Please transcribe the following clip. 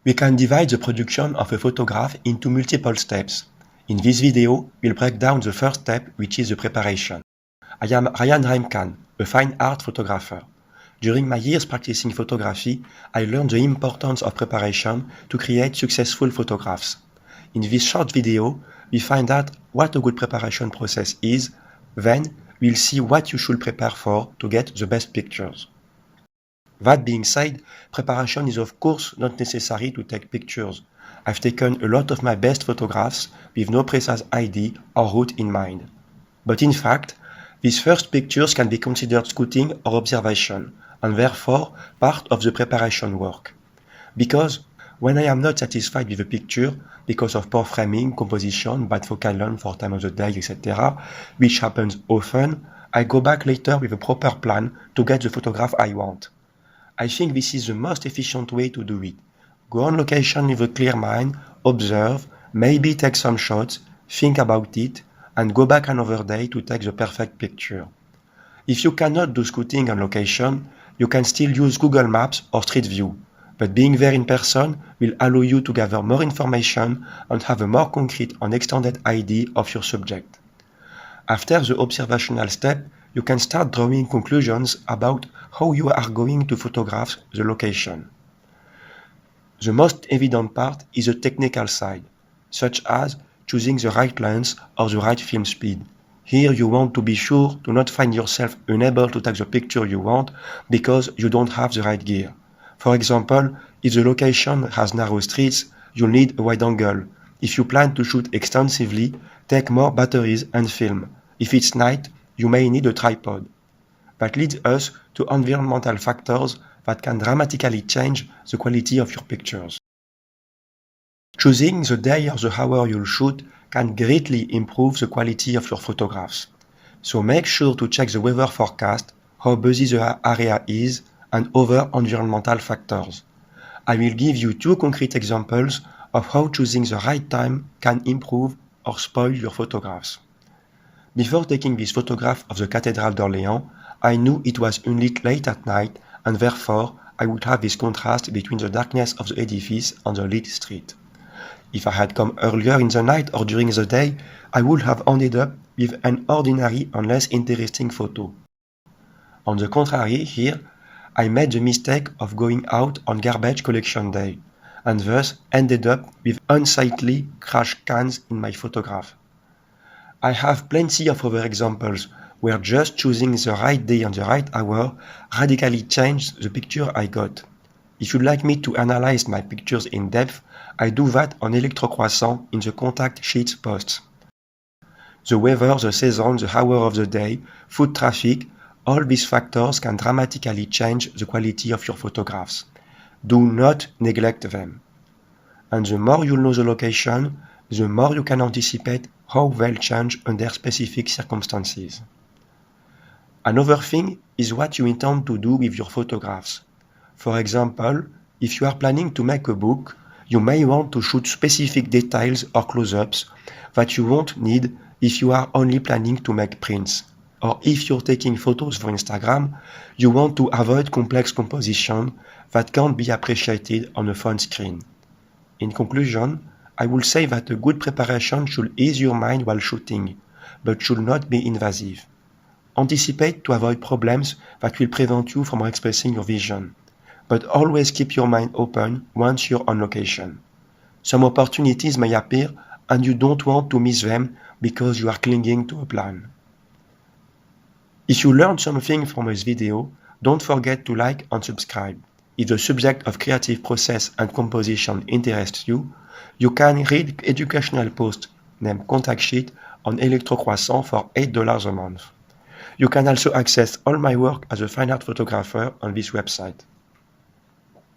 We can divide the production of a photograph into multiple steps. In this video, we'll break down the first step, which is the preparation. I am Ryan Raimkan, a fine art photographer. During my years practicing photography, I learned the importance of preparation to create successful photographs. In this short video, we find out what a good preparation process is, then we'll see what you should prepare for to get the best pictures. That being said, preparation is of course not necessary to take pictures. I've taken a lot of my best photographs with no precise idea or route in mind. But in fact, these first pictures can be considered scouting or observation, and therefore part of the preparation work. Because when I am not satisfied with a picture, because of poor framing, composition, bad focal length for time of the day, etc., which happens often, I go back later with a proper plan to get the photograph I want. I think this is the most efficient way to do it. Go on location with a clear mind, observe, maybe take some shots, think about it, and go back another day to take the perfect picture. If you cannot do scouting on location, you can still use Google Maps or Street View, but being there in person will allow you to gather more information and have a more concrete and extended idea of your subject. After the observational step, you can start drawing conclusions about how you are going to photograph the location. The most evident part is the technical side, such as choosing the right lens or the right film speed. Here you want to be sure to not find yourself unable to take the picture you want because you don't have the right gear. For example, if the location has narrow streets, you'll need a wide angle. If you plan to shoot extensively, take more batteries and film. If it's night, you may need a tripod. That leads us to environmental factors that can dramatically change the quality of your pictures. Choosing the day or the hour you'll shoot can greatly improve the quality of your photographs. So make sure to check the weather forecast, how busy the area is, and other environmental factors. I will give you two concrete examples of how choosing the right time can improve or spoil your photographs. Before taking this photograph of the Cathedral d'Orléans, I knew it was unlit late at night and therefore I would have this contrast between the darkness of the edifice and the lit street. If I had come earlier in the night or during the day, I would have ended up with an ordinary and less interesting photo. On the contrary, here, I made the mistake of going out on garbage collection day, and thus ended up with unsightly trash cans in my photograph. I have plenty of other examples where just choosing the right day and the right hour radically changed the picture I got. If you'd like me to analyze my pictures in depth, I do that on Electrocroissant in the contact sheets posts. The weather, the season, the hour of the day, foot traffic, all these factors can dramatically change the quality of your photographs. Do not neglect them. And the more you know the location, the more you can anticipate how they'll change under specific circumstances. Another thing is what you intend to do with your photographs. For example, if you are planning to make a book, you may want to shoot specific details or close-ups that you won't need if you are only planning to make prints. Or if you're taking photos for Instagram, you want to avoid complex composition that can't be appreciated on a phone screen. In conclusion, I will say that a good preparation should ease your mind while shooting, but should not be invasive. Anticipate to avoid problems that will prevent you from expressing your vision, but always keep your mind open once you're on location. Some opportunities may appear and you don't want to miss them because you are clinging to a plan. If you learned something from this video, don't forget to like and subscribe. If the subject of creative process and composition interests you, you can read educational post named Contact Sheet on Electrocroissant for $8 a month. You can also access all my work as a fine art photographer on this website.